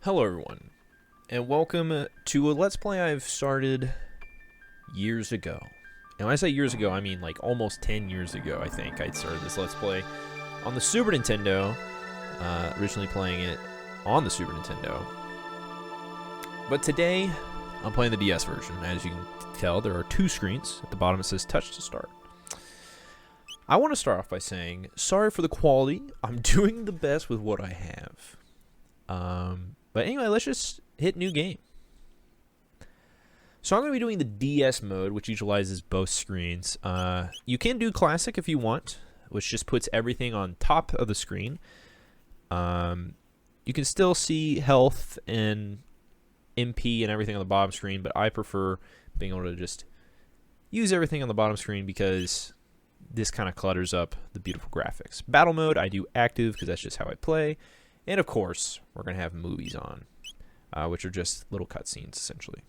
Hello everyone, and welcome to a Let's Play I've started years ago. And when I say years ago, I mean like almost 10 years ago, I think I started this Let's Play on the Super Nintendo, originally playing it on the Super Nintendo. But today, I'm playing the DS version. As you can tell, there are two screens. At the bottom it says touch to start. I want to start off by saying, sorry for the quality. I'm doing the best with what I have. But anyway, let's just hit new game. So I'm going to be doing the DS mode, which utilizes both screens. You can do classic if you want, which just puts everything on top of the screen. You can still see health and MP and everything on the bottom screen, but I prefer being able to just use everything on the bottom screen because this kind of clutters up the beautiful graphics. Battle mode, I do active because that's just how I play. And of course, we're going to have movies on, which are just little cutscenes, essentially.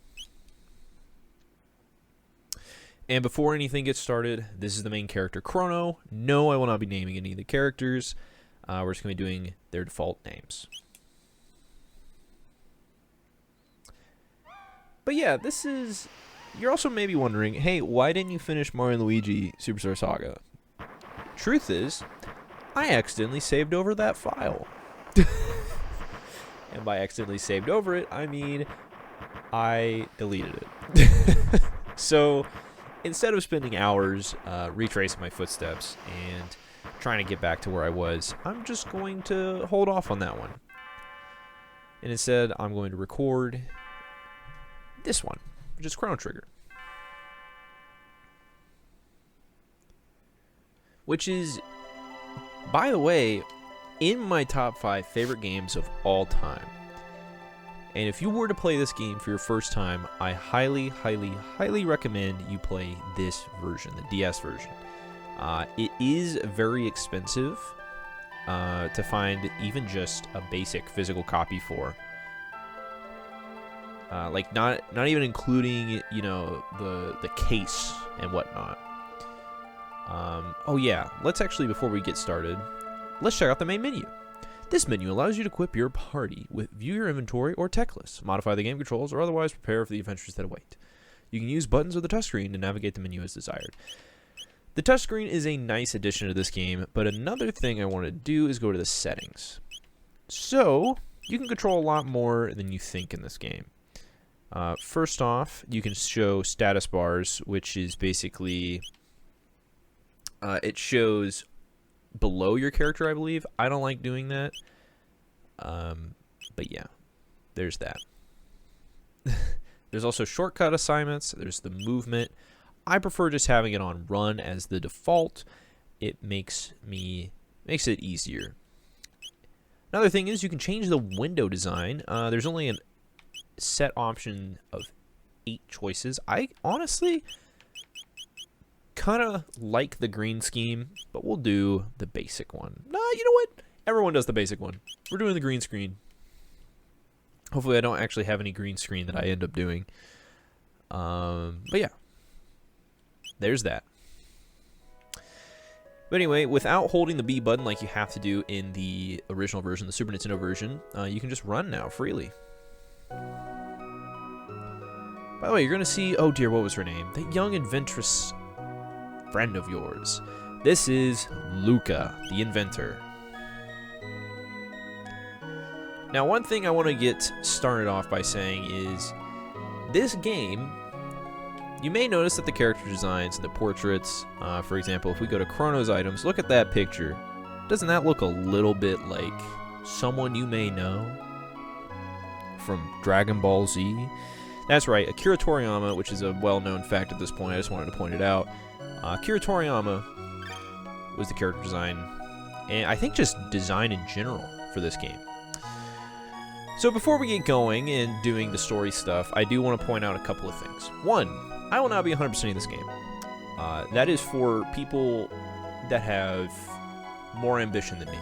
And before anything gets started, this is the main character, Chrono. No, I will not be naming any of the characters. We're just going to be doing their default names. But yeah, this is... You're also maybe wondering, hey, why didn't you finish Mario & Luigi Superstar Saga? Truth is, I accidentally saved over that file. And by accidentally saved over it, I mean I deleted it. So instead of spending hours retracing my footsteps and trying to get back to where I was, I'm just going to hold off on that one. And instead, I'm going to record this one, which is Chrono Trigger. Which is, by the way, in my top 5 favorite games of all time. And if you were to play this game for your first time, I highly, highly, highly recommend you play this version, the DS version. It is very expensive to find even just a basic physical copy for. Like not even including, you know, the case and whatnot. Oh yeah, let's actually, before we get started, let's check out the main menu. This menu allows you to equip your party with view your inventory or tech lists, modify the game controls, or otherwise prepare for the adventures that await. You can use buttons or the touchscreen to navigate the menu as desired. The touchscreen is a nice addition to this game, but another thing I want to do is go to the settings. So, you can control a lot more than you think in this game. First off, you can show status bars, which is basically... it shows below your character, I believe. I don't like doing that. But yeah, there's that. There's also shortcut assignments. There's the movement. I prefer just having it on run as the default. It makes it easier. Another thing is you can change the window design. There's only a set option of 8 choices. I honestly kind of like the green scheme, but we'll do the basic one. Nah, you know what? Everyone does the basic one. We're doing the green screen. Hopefully I don't actually have any green screen that I end up doing. But yeah. There's that. But anyway, without holding the B button like you have to do in the original version, the Super Nintendo version, you can just run now freely. By the way, you're going to see... Oh dear, what was her name? That young adventurous friend of yours. This is Luca, the inventor. Now, one thing I want to get started off by saying is this game, you may notice that the character designs and the portraits, for example, if we go to Chrono's items, look at that picture. Doesn't that look a little bit like someone you may know from Dragon Ball Z? That's right, Akira Toriyama, which is a well-known fact at this point, I just wanted to point it out. Akira Toriyama was the character design, and I think just design in general for this game. So before we get going and doing the story stuff, I do want to point out a couple of things. One, I will not be 100%ing this game. That is for people that have more ambition than me.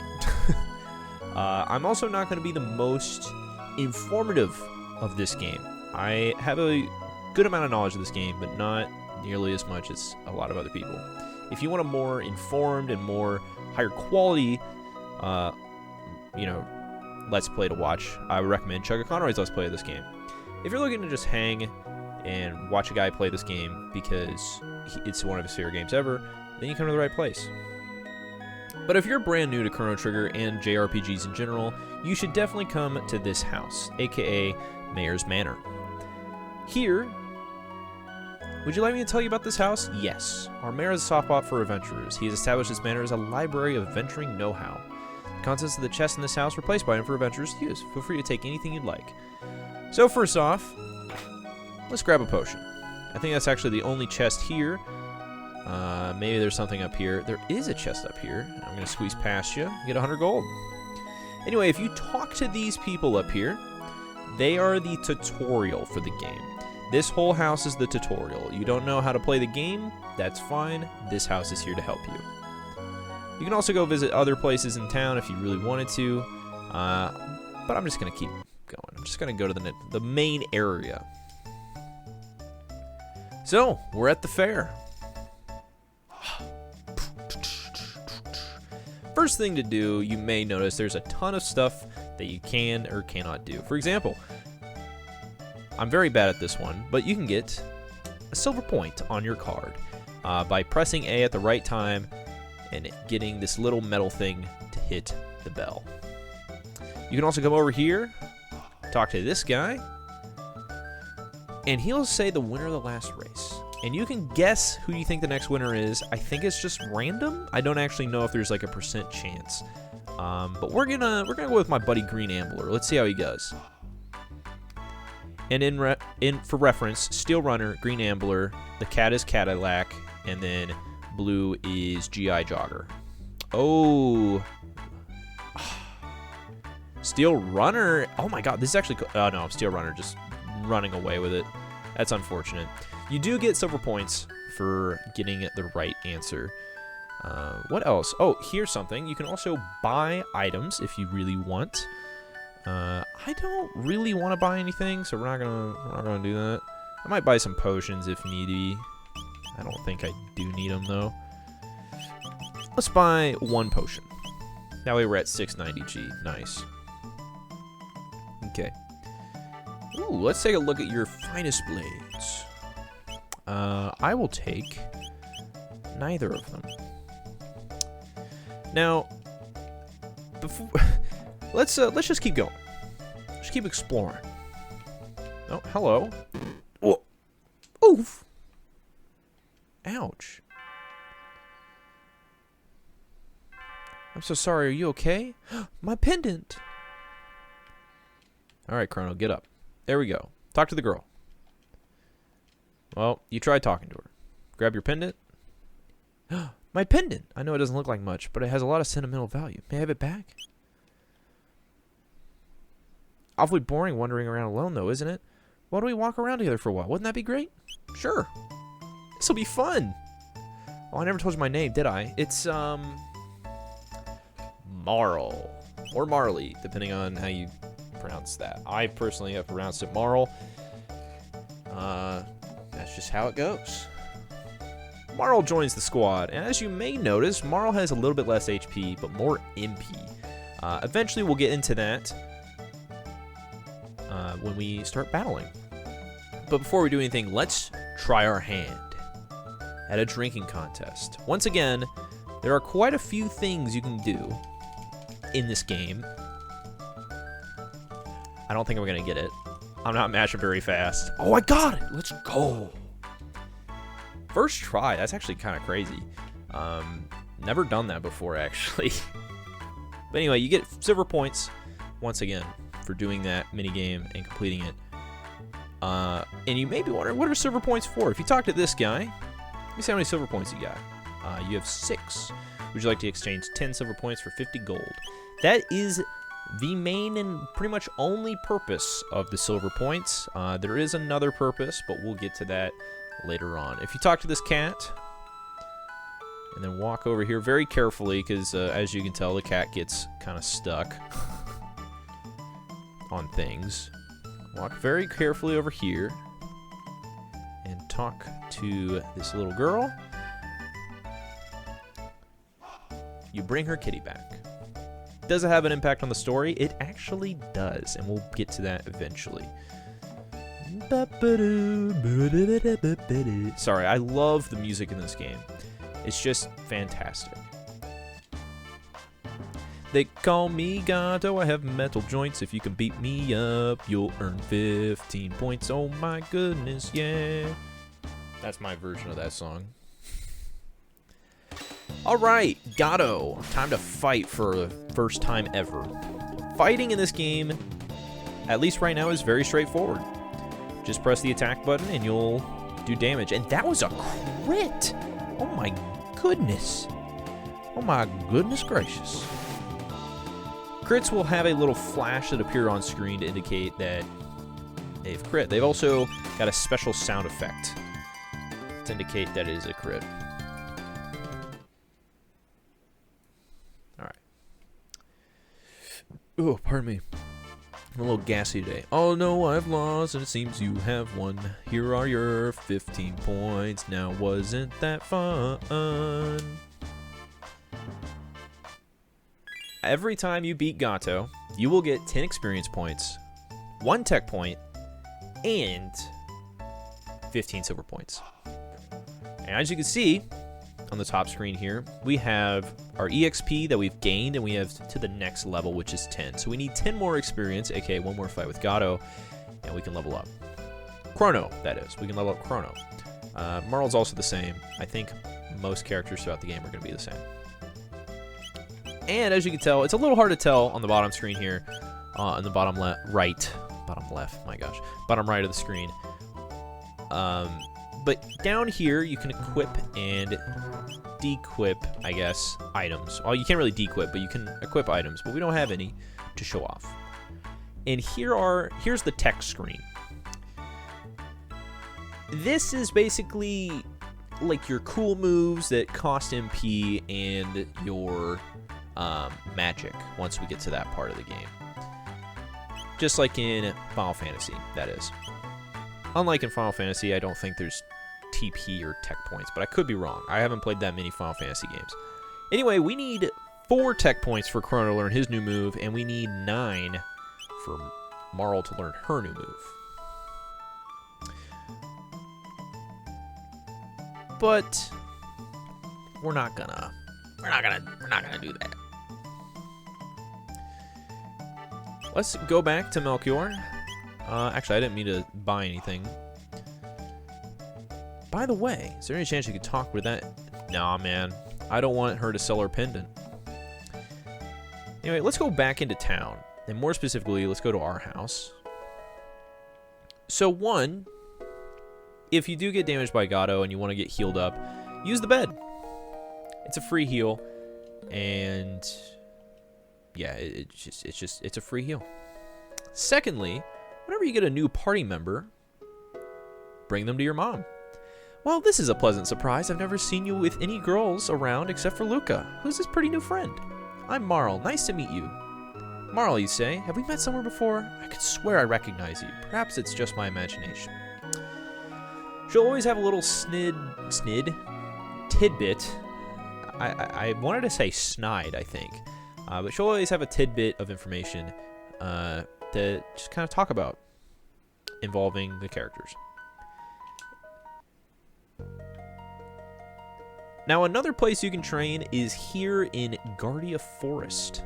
I'm also not going to be the most informative of this game. I have a good amount of knowledge of this game, but not nearly as much as a lot of other people. If you want a more informed and more higher quality, Let's Play to watch, I would recommend Chugga Conroy's Let's Play of this game. If you're looking to just hang and watch a guy play this game because it's one of his favorite games ever, then you come to the right place. But if you're brand new to Chrono Trigger and JRPGs in general, you should definitely come to this house, aka Mayor's Manor. Here, would you like me to tell you about this house? Yes. Our mayor is a soft spot for adventurers. He has established this manor as a library of adventuring know-how. The contents of the chests in this house were placed by him for adventurers to use. Feel free to take anything you'd like. So first off, let's grab a potion. I think that's actually the only chest here. Maybe there's something up here. There is a chest up here. I'm going to squeeze past you. Get 100 gold. Anyway, if you talk to these people up here, they are the tutorial for the game. This whole house is the tutorial. You don't know how to play the game? That's fine. This house is here to help you. You can also go visit other places in town if you really wanted to, but I'm just going to keep going. I'm just going to go to the main area. So, we're at the fair. First thing to do, you may notice there's a ton of stuff that you can or cannot do. For example, I'm very bad at this one, but you can get a silver point on your card by pressing A at the right time and getting this little metal thing to hit the bell. You can also come over here, talk to this guy, and he'll say the winner of the last race. And you can guess who you think the next winner is. I think it's just random. I don't actually know if there's like a % chance. But we're gonna go with my buddy Green Ambler. Let's see how he does. And for reference, Steel Runner, Green Ambler, the cat is Cadillac, and then blue is GI Jogger. Oh. Steel Runner. Oh my god, this is actually... Oh no, Steel Runner just running away with it. That's unfortunate. You do get silver points for getting the right answer. What else? Oh, here's something. You can also buy items if you really want. I don't really want to buy anything, so we're not gonna do that. I might buy some potions if needy. I don't think I do need them though. Let's buy one potion. That way we're at 690 G. Nice. Okay. Ooh, let's take a look at your finest blades. I will take neither of them. Now, before let's just keep going. Just keep exploring. Oh, hello. Oh, oof. Ouch. I'm so sorry. Are you okay? My pendant. All right, Chrono, get up. There we go. Talk to the girl. Well, you tried talking to her. Grab your pendant. My pendant! I know it doesn't look like much, but it has a lot of sentimental value. May I have it back? Awfully boring wandering around alone, though, isn't it? Why don't we walk around together for a while? Wouldn't that be great? Sure. This'll be fun! Oh, I never told you my name, did I? It's, Marl. Or Marley, depending on how you pronounce that. I personally have pronounced it Marl. That's just how it goes. Marl joins the squad, and as you may notice, Marl has a little bit less HP, but more MP. Eventually, we'll get into that when we start battling. But before we do anything, let's try our hand at a drinking contest. Once again, there are quite a few things you can do in this game. I don't think I'm going to get it. I'm not matching very fast. Oh, I got it! Let's go! First try. That's actually kind of crazy. Never done that before, actually. But anyway, you get silver points, once again, for doing that minigame and completing it. And you may be wondering, what are silver points for? If you talk to this guy, let me see how many silver points you got. You have 6. Would you like to exchange 10 silver points for 50 gold? That is the main and pretty much only purpose of the silver points. There is another purpose, but we'll get to that later on. If you talk to this cat, and then walk over here very carefully, because as you can tell, the cat gets kind of stuck on things. Walk very carefully over here, and talk to this little girl. You bring her kitty back. Does it have an impact on the story? It actually does, and we'll get to that eventually. Sorry, I love the music in this game. It's just fantastic. They call me Gato, I have metal joints. If you can beat me up, you'll earn 15 points. Oh my goodness, yeah. That's my version of that song. Alright, Gato. Time to fight for the first time ever. Fighting in this game, at least right now, is very straightforward. Just press the attack button and you'll do damage. And that was a crit! Oh my goodness. Oh my goodness gracious. Crits will have a little flash that appear on screen to indicate that they've crit. They've also got a special sound effect to indicate that it is a crit. Alright. Oh, pardon me. I'm a little gassy today. Oh no, I've lost, and it seems you have won. Here are your 15 points. Now, wasn't that fun? Every time you beat Gato, you will get 10 experience points, 1 tech point, and 15 silver points. And as you can see on the top screen here, we have our EXP that we've gained, and we have to the next level, which is 10. So we need 10 more experience, aka 1 more fight with Gato, and we can level up. Chrono, that is. We can level up Chrono. Marl's also the same. I think most characters throughout the game are going to be the same. And as you can tell, it's a little hard to tell on the bottom screen here, on the bottom bottom left, my gosh, bottom right of the screen. But down here, you can equip and dequip, I guess, items. Well, you can't really dequip, but you can equip items, but we don't have any to show off. And here's the tech screen. This is basically like your cool moves that cost MP and your magic once we get to that part of the game. Just like in Final Fantasy, that is. Unlike in Final Fantasy, I don't think there's TP or tech points, but I could be wrong. I haven't played that many Final Fantasy games. Anyway, we need 4 tech points for Chrono to learn his new move, and we need 9 for Marl to learn her new move. But we're not gonna do that. Let's go back to Melchior. Actually, I didn't mean to buy anything. By the way, is there any chance you could talk with that? Nah, man. I don't want her to sell her pendant. Anyway, let's go back into town. And more specifically, let's go to our house. So, 1, if you do get damaged by Gato and you want to get healed up, use the bed. It's a free heal. And yeah, it's a free heal. Secondly, whenever you get a new party member, bring them to your mom. Well, this is a pleasant surprise. I've never seen you with any girls around except for Luca. Who's this pretty new friend? I'm Marl. Nice to meet you. Marl, you say? Have we met somewhere before? I could swear I recognize you. Perhaps it's just my imagination. She'll always have a little tidbit. I wanted to say snide, I think. But she'll always have a tidbit of information to just kind of talk about involving the characters. Now, another place you can train is here in Guardia Forest.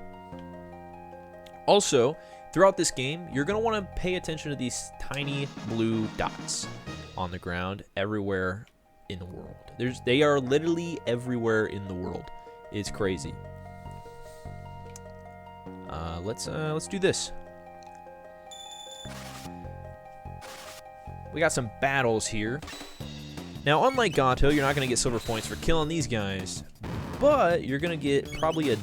Also, throughout this game, you're going to want to pay attention to these tiny blue dots on the ground everywhere in the world. They are literally everywhere in the world. It's crazy. Let's do this. We got some battles here. Now, unlike Gato, you're not going to get silver points for killing these guys, but you're going to get probably a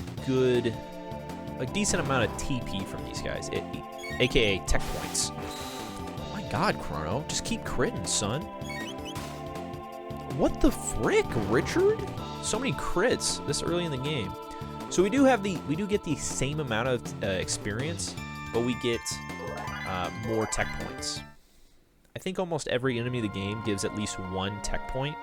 decent amount of TP from these guys, aka tech points. Oh my god, Chrono, just keep critting, son. What the frick, Richard? So many crits this early in the game. So we do get the same amount of experience, but we get more tech points. I think almost every enemy of the game gives at least 1 tech point.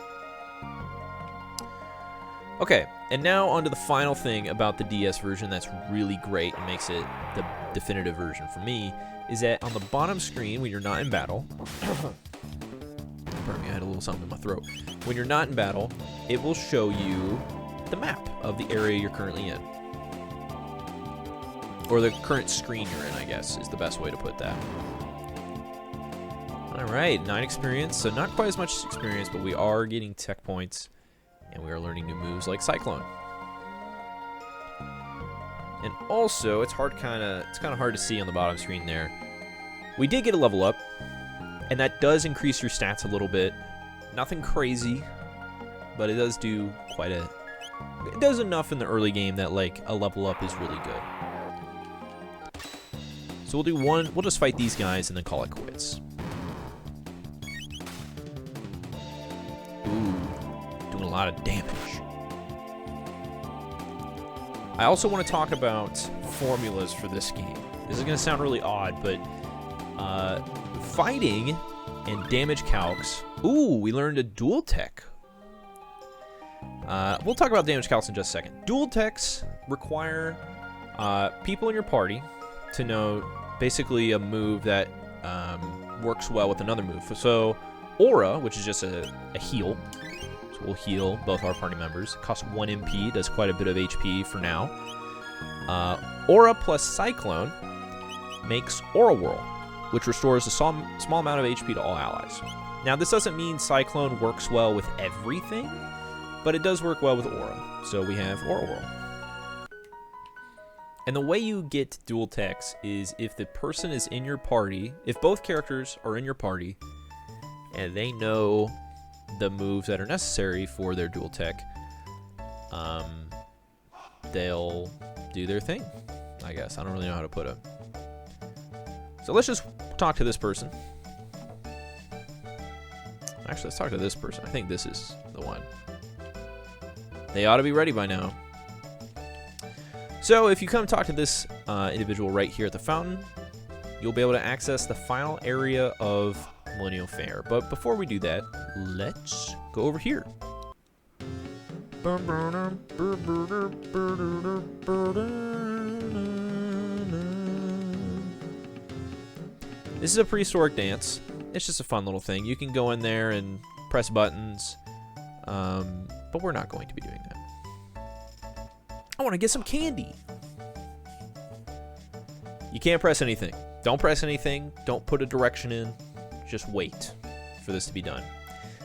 Okay, and now onto the final thing about the DS version that's really great and makes it the definitive version for me, is that on the bottom screen, when you're not in battle, pardon me, I had a little something in my throat. When you're not in battle, it will show you the map of the area you're currently in. Or the current screen you're in, I guess, is the best way to put that. Alright, 9 experience, so not quite as much experience, but we are getting tech points, and we are learning new moves like Cyclone. And also, it's kind of hard to see on the bottom screen there. We did get a level up, and that does increase your stats a little bit. Nothing crazy, but it does do it does enough in the early game that like a level up is really good. So we'll do one, we'll just fight these guys and then call it quits. Ooh, doing a lot of damage. I also want to talk about formulas for this game. This is going to sound really odd, but fighting and damage calcs. Ooh, we learned a dual tech. We'll talk about damage calcs in just a second. Dual techs require people in your party to know basically a move that works well with another move. So Aura, which is just a heal. So we'll heal both our party members. Costs 1 MP, does quite a bit of HP for now. Aura plus Cyclone makes Aura Whirl, which restores a small amount of HP to all allies. Now, this doesn't mean Cyclone works well with everything, but it does work well with Aura. So we have Aura Whirl. And the way you get dual techs is if the person is in your party, if both characters are in your party, and they know the moves that are necessary for their dual tech, they'll do their thing, I guess. I don't really know how to put it. So let's just talk to this person. Actually, let's talk to this person. I think this is the one. They ought to be ready by now. So if you come talk to this individual right here at the fountain, you'll be able to access the final area of Millennial Fair. But before we do that, let's go over here. This is a prehistoric dance. It's just a fun little thing. You can go in there and press buttons, but we're not going to be doing that. I want to get some candy. You can't press anything. Don't press anything. Don't put a direction in. Just wait for this to be done.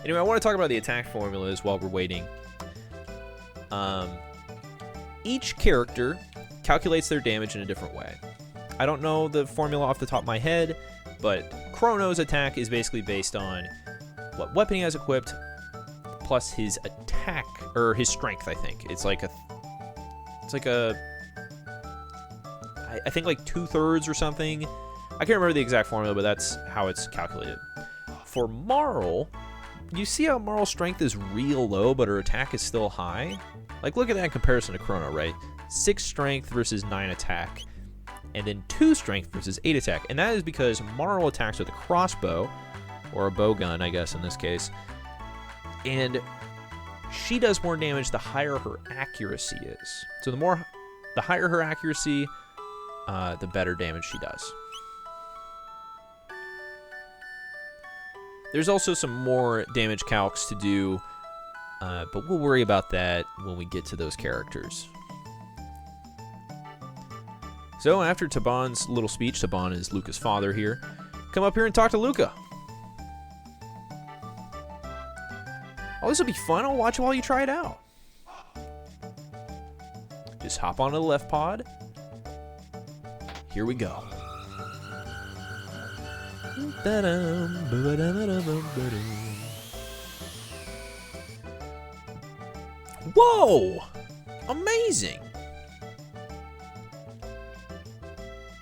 Anyway, I want to talk about the attack formulas while we're waiting. Each character calculates their damage in a different way. I don't know the formula off the top of my head, but Chrono's attack is basically based on what weapon he has equipped plus his attack, or his strength, I think. I think like 2/3 or something. I can't remember the exact formula, but that's how it's calculated. For Marl, you see how Marl's strength is real low, but her attack is still high? Like, look at that in comparison to Chrono, right? 6 strength versus 9 attack, and then 2 strength versus 8 attack. And that is because Marl attacks with a crossbow, or a bow gun, I guess, in this case. And she does more damage the higher her accuracy is. So the higher her accuracy, the better damage she does. There's also some more damage calcs to do, but we'll worry about that when we get to those characters. So after Taban's little speech, Taban is Luca's father here, come up here and talk to Luca. Oh, this will be fun. I'll watch while you try it out. Just hop onto the left pod. Here we go. Whoa! Amazing!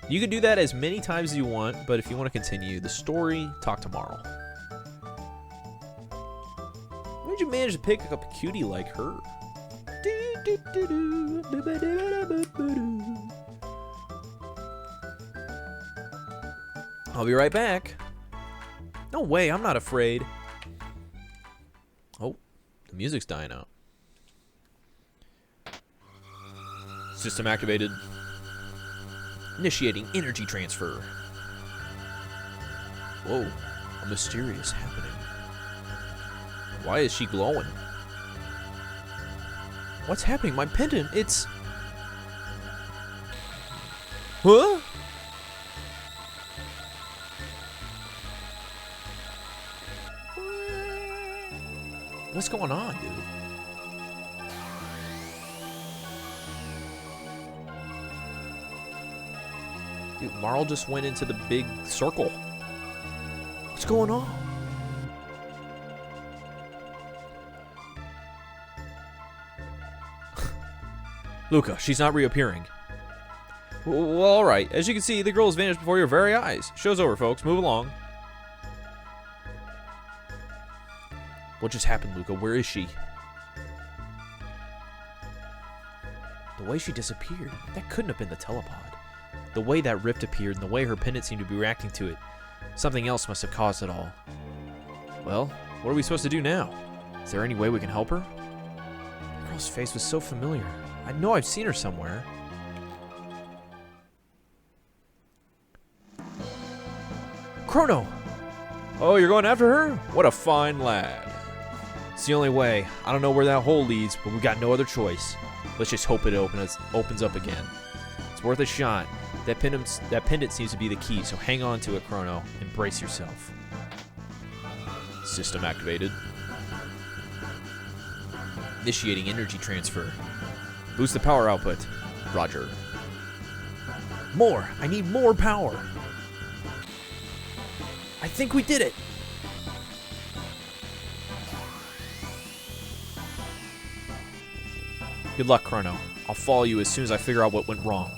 You can do that as many times as you want, but if you want to continue the story, talk to Marl. How did you manage to pick up a cutie like her? I'll be right back. No way, I'm not afraid. Oh, the music's dying out. System activated. Initiating energy transfer. Whoa, a mysterious happening. Why is she glowing? What's happening? My pendant, it's... Huh? What's going on, dude? Dude, Marl just went into the big circle. What's going on? Luca, she's not reappearing. Well, alright. As you can see, the girl has vanished before your very eyes. Show's over, folks. Move along. What just happened, Luca? Where is she? The way she disappeared, that couldn't have been the telepod. The way that rift appeared and the way her pendant seemed to be reacting to it, something else must have caused it all. Well, what are we supposed to do now? Is there any way we can help her? The girl's face was so familiar. I know I've seen her somewhere. Chrono! Oh, you're going after her? What a fine lad. It's the only way. I don't know where that hole leads, but we got no other choice. Let's just hope it opens up again. It's worth a shot. That pendant seems to be the key, so hang on to it, Chrono, and brace yourself. System activated. Initiating energy transfer. Boost the power output. Roger. More! I need more power! I think we did it! Good luck, Chrono. I'll follow you as soon as I figure out what went wrong.